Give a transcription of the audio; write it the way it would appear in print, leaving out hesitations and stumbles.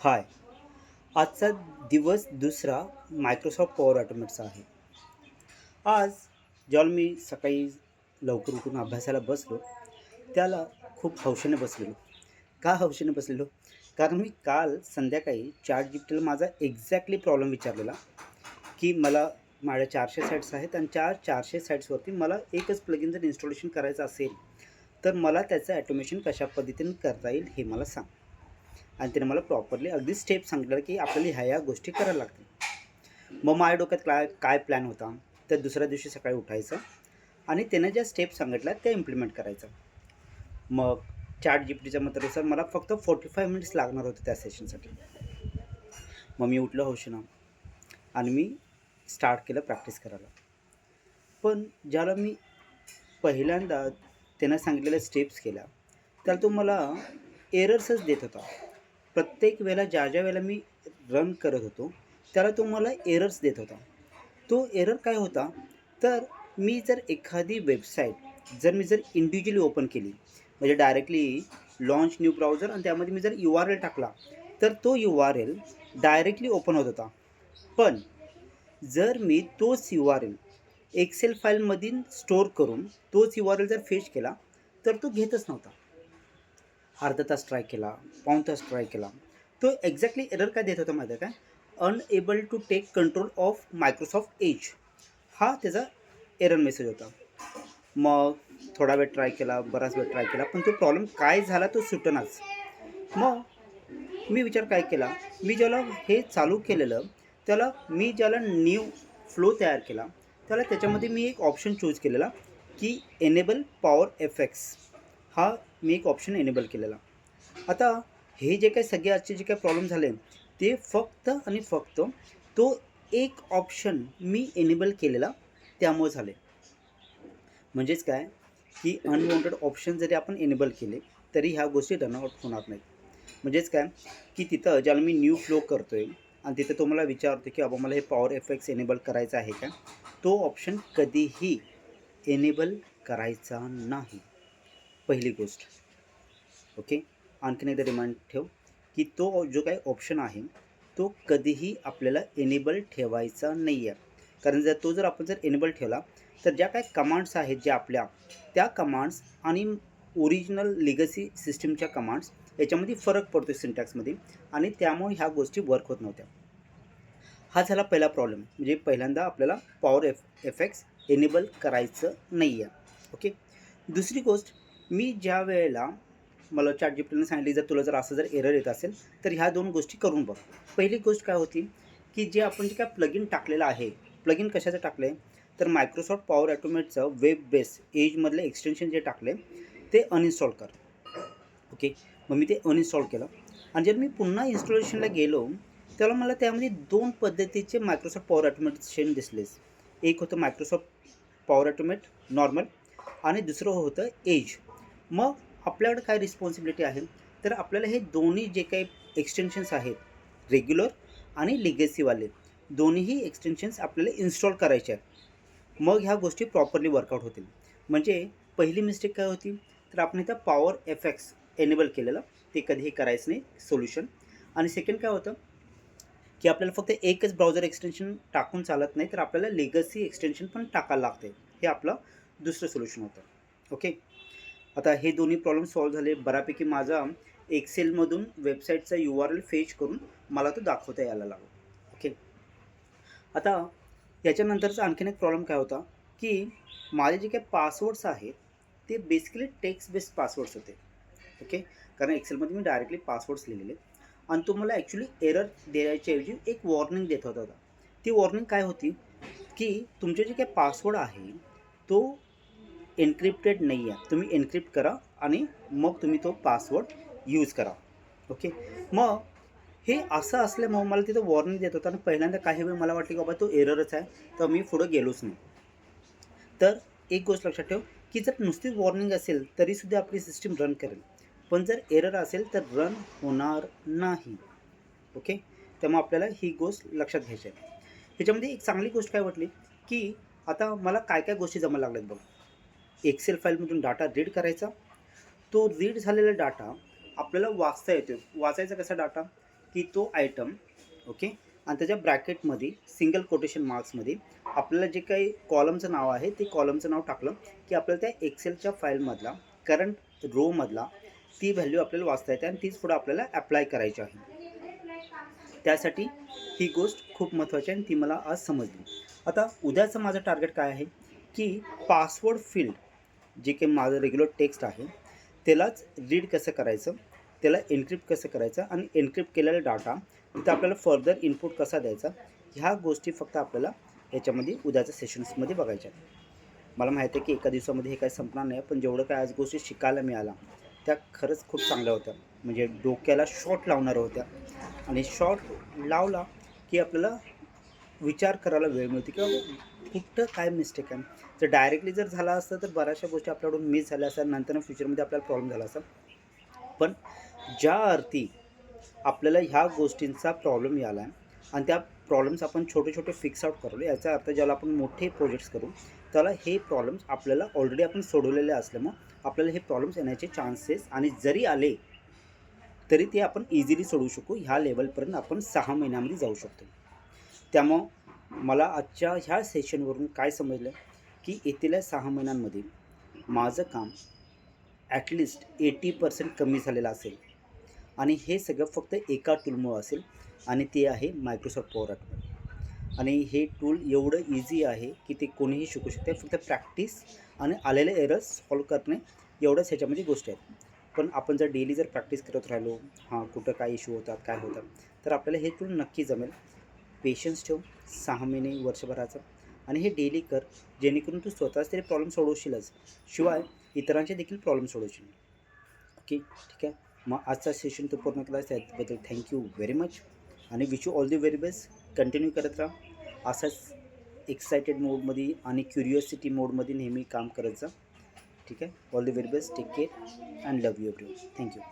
हाय. आजचा दिवस दुसरा मायक्रोसॉफ्ट पॉवर ऑटोमेटचा आहे. आज जेव्हा मी सकाळी लवकर उठून अभ्यासाला बसलो, त्याला खूप हौशेने बसलेलो. का हौशेने बसलेलो? कारण मी काल संध्याकाळी ChatGPTला माझा एक्झॅक्टली प्रॉब्लेम विचारलेला, की मला माझ्या 400 साइट्स आहेत आणि त्या 400 साइट्सवरती मला एकच प्लगइन जर इन्स्टॉलेशन करायचं असेल, तर मला त्याचं ऑटोमेशन कशा पद्धतीने करता येईल हे मला सांग. आणि त्याने मला प्रॉपरली अगदी स्टेप सांगितलं, की आपल्याला ह्या गोष्टी करायला लागतील. मग माझ्या डोक्यात काय काय प्लॅन होता, तर दुसऱ्या दिवशी सकाळी उठायचं आणि त्यानं ज्या स्टेप सांगितल्या त्या इम्प्लिमेंट करायचं. मग ChatGPTच्या मतानुसार मला फक्त 45 मिनिट्स लागणार होते त्या सेशनसाठी. मग मी उठलो हौशीनं आणि मी स्टार्ट केलं प्रॅक्टिस करायला. पण ज्याला मी पहिल्यांदा त्यानं सांगितलेल्या स्टेप्स केल्या, तर तो मला एरर्सच देत होता. प्रत्येक वेळेला ज्या वेळेला मी रन करत होतो, त्याला तो मला एरर्स देत होता. तो एरर काय होता, तर मी जर एखादी वेबसाईट जर इंडिव्हिज्युअली ओपन केली, म्हणजे डायरेक्टली लॉन्च न्यू ब्राउझर आणि त्यामध्ये मी जर URL टाकला, तर तो URL डायरेक्टली ओपन होत होता. पण जर मी तोच URL एक्सेल फाईलमधून स्टोअर करून तोच URL जर फेच केला, तर तो घेतच नव्हता. अर्धा तास ट्राय केला, पाऊण तास ट्राय केला. तो एक्झॅक्टली एरर काय देत होता माहिती आहे काय? Unable to take control of Microsoft Edge, हा त्याचा एरर मेसेज होता. मग थोडा वेळ ट्राय केला, बराच वेळ ट्राय केला, पण तो प्रॉब्लेम काय झाला तो सुटेनाच. मग मी विचार काय केला, मी ज्याला हे चालू केलेलं, त्याला मी ज्याला न्यू फ्लो तयार केला, त्याच्यामध्ये मी एक ऑप्शन चूज केलेला, की एनेबल पॉवर इफेक्ट्स, हा मी एक ऑप्शन एनेबल केलेला. आता हे जे काही सगळे आजचे जे काही प्रॉब्लेम झाले, ते फक्त आणि फक्त तो एक ऑप्शन मी एनेबल केलेला त्यामुळे झाले. म्हणजेच काय, की अनवॉन्टेड ऑप्शन जरी आपण एनेबल केले, तरी ह्या गोष्टी रनआउट होणार नाहीत. म्हणजेच काय, की तिथं ज्याला मी न्यू फ्लो करतोय आणि तिथं तो मला विचारतो, की बाबा मला हे पॉवर इफेक्ट्स एनेबल करायचं आहे का? तो ऑप्शन कधीही एनेबल करायचा नाही. पहिली गोष्ट. ओके. आणखीन एकदा रिमाइंड ठेव, की तो जो काही ऑप्शन आहे, तो कधीही आपल्याला एनेबल ठेवायचा नाही आहे. कारण जर आपण एनेबल ठेवला, तर ज्या काही कमांड्स आहेत ज्या आपल्या, त्या कमांड्स आणि ओरिजिनल लिगसी सिस्टमच्या कमांड्स याच्यामध्ये फरक पडतो सिंटॅक्समध्ये, आणि त्यामुळे ह्या गोष्टी वर्क होत नव्हत्या. हा झाला पहिला प्रॉब्लेम, म्हणजे पहिल्यांदा आपल्याला पॉवर इफेक्ट्स एनेबल करायचं नाही आहे. ओके. दुसरी गोष्ट, मी ज्या वेळेला मला ChatGPTने सांगितली, तुला असं एरर येत असेल, तर ह्या 2 गोष्टी करून बघ. पहिली गोष्ट काय होती, की आपण जे काय प्लगइन टाकलेलं आहे, प्लगइन कशाचं टाकलं आहे, तर मायक्रोसॉफ्ट पॉवर ऑटोमेटचं वेब बेस एजमधलं एक्सटेन्शन जे टाकले, ते अनइन्स्टॉल कर. ओके. मग मी ते अनइन्स्टॉल केलं आणि जर मी पुन्हा इन्स्टॉलेशनला गेलो, त्याला मला त्यामध्ये 2 पद्धतीचे मायक्रोसॉफ्ट पॉवर ऑटोमेशन दिसलेस. एक होतं मायक्रोसॉफ्ट पॉवर ऑटोमेट नॉर्मल आणि दुसरं होतं एज. मग आपल्याकडे काय रिस्पॉन्सिबिलिटी आहे, तर आपल्याला हे दोन्ही जे काही एक्सटेन्शन्स आहेत, रेग्युलर आणि लिगसीवाले, दोन्हीही एक्सटेन्शन्स आपल्याला इन्स्टॉल करायचे आहेत. मग ह्या गोष्टी प्रॉपरली वर्कआउट होतील. म्हणजे पहिली मिस्टेक काय होती, तर आपण इथं पॉवर इफेक्ट्स एनेबल केलेलं, ते कधीही करायचं नाही सोल्युशन. आणि सेकंड काय होतं, की आपल्याला फक्त एकच ब्राउझर एक्सटेन्शन टाकून चालत नाही, तर आपल्याला लेगसी एक्सटेन्शन पण टाकायला लागते. हे आपलं दुसरं सोल्युशन होतं. ओके. आता हे दोन्ही प्रॉब्लेम सॉल्व्ह झाले. बऱ्यापैकी माझा एक्सेलमधून वेबसाईटचा URL फेच करून मला तो दाखवता यायला लागला. ओके. आता याच्यानंतरचा आणखीन एक प्रॉब्लेम काय होता, की माझे जे काही पासवर्ड्स आहेत, ते बेसिकली टेक्स्ट बेस्ड पासवर्ड्स होते. ओके. कारण एक्सेलमध्ये मी डायरेक्टली पासवर्ड्स लिहिलेले आणि तो मला ॲक्च्युली एरर द्यायच्याऐवजी एक वॉर्निंग देत होता. ती वॉर्निंग काय होती, की तुमचे जे काही पासवर्ड आहे, तो एन्क्रिप्टेड नाही आहे. तुम्ही एन्क्रिप्ट करा आणि मग तुम्ही तो पासवर्ड यूज करा. ओके. मग हे असं असल्यामुळं मला तिथं वॉर्निंग देत होता आणि पहिल्यांदा काही वेळ मला वाटलं, की बाबा तो एररच आहे, तर मी पुढं गेलोच नाही. तर एक गोष्ट लक्षात ठेव, की जर नुसती वॉर्निंग असेल तरीसुद्धा आपली सिस्टम रन करेल. पण जर एरर असेल तर रन होणार नाही. ओके. त्यामुळे आपल्याला ही गोष्ट लक्षात घ्यायची आहे. ह्याच्यामध्ये एक चांगली गोष्ट काय वाटली, की आता मला काय गोष्टी जमायला लागल्यात बघ. एक्सेल फाईलमधून डाटा रीड करायचा. तो रीड झालेला डाटा आपल्याला वाचता येतो. वाचायचा कसा डाटा, की तो आयटम ओके आणि त्याच्या ब्रॅकेटमध्ये सिंगल कोटेशन मार्क्समध्ये आपल्याला जे काही कॉलमचं नाव आहे ते कॉलमचं नाव टाकलं की आपल्याला त्या एक्सेलच्या फाईलमधला करंट रोमधला ती व्हॅल्यू आपल्याला वाचता येते आणि तीच पुढे आपल्याला ॲप्लाय करायची आहे. त्यासाठी ही गोष्ट खूप महत्त्वाची आहे आणि ती मला आज समजली. आता उद्याचं माझं टार्गेट काय आहे की पासवर्ड फील्ड जे काही माझं रेग्युलर टेक्स्ट आहे त्यालाच रीड कसं करायचं, त्याला एन्क्रिप्ट कसं करायचं आणि एन्क्रिप्ट केलेला डाटा तिथं आपल्याला फर्दर इनपुट कसा द्यायचा, ह्या गोष्टी फक्त आपल्याला याच्यामध्ये उद्याच्या सेशन्समध्ये बघायच्या आहेत. मला माहिती आहे की एका दिवसामध्ये हे काही संपणार नाही, पण जेवढं काय आज गोष्टी शिकायला मिळाल्या त्या खरंच खूप चांगल्या होत्या. म्हणजे डोक्याला शॉट लावणाऱ्या होत्या आणि शॉट लावला की आपल्याला विचार करायला वेळ मिळते की बाबा कुठं काय मिस्टेक आहे. जर डायरेक्टली जर झाला असतं तर बऱ्याचशा गोष्टी आपल्याकडून मिस झाल्या असतात, नंतर फ्युचरमध्ये आपल्याला प्रॉब्लेम झाला असता. पण ज्या अर्थी आपल्याला ह्या गोष्टींचा प्रॉब्लेम आला आहे आणि त्या प्रॉब्लेम्स आपण छोटे छोटे फिक्स आउट करू, याचा अर्थ ज्याला आपण मोठे प्रोजेक्ट्स करू त्याला हे प्रॉब्लेम्स आपल्याला ऑलरेडी आपण सोडवलेले असल्यामुळं आपल्याला हे प्रॉब्लेम्स येण्याचे चान्सेस आणि जरी आले तरी ते आपण इझिली सोडवू शकू. ह्या लेवलपर्यंत आपण 6 महिन्यामध्ये जाऊ शकतो. त्यामुळं मला आजच्या ह्या सेशनवरून काय समजलं की येत्या 6 महिन्यांमध्ये माझं काम ॲटलिस्ट 80% कमी झालेलं असेल आणि हे सगळं फक्त एका टूलमुळं असेल आणि ते आहे मायक्रोसॉफ्ट पॉवर ॲटोमेट. आणि हे टूल एवढं इझी आहे की ते कोणीही शिकू शकते. फक्त प्रॅक्टिस आणि आलेले एरर्स सॉल्व करणे एवढंच ह्याच्यामध्ये गोष्टी आहेत. पण आपण जर डेली जर प्रॅक्टिस करत राहिलो, कुठं काय इश्यू होतात काय होतात, तर आपल्याला हे टूल नक्की जमेल. पेशन्स ठेव 6 महिने वर्षभराचं आणि हे डेली कर, जेणेकरून तू स्वतःच तरी प्रॉब्लेम सोडवशीलच, शिवाय इतरांचे देखील प्रॉब्लेम सोडवशील. ओके, ठीक आहे. मग आजचा सेशन तू पूर्ण केला त्याबद्दल थँक्यू व्हेरी मच आणि wish you all the very best. Continue करत राहा असंच एक्सायटेड मोडमध्ये आणि क्युरिओसिटी मोडमध्ये नेहमी काम करत जा. ठीक आहे. All the very best. Take care and love you everyone. Thank you.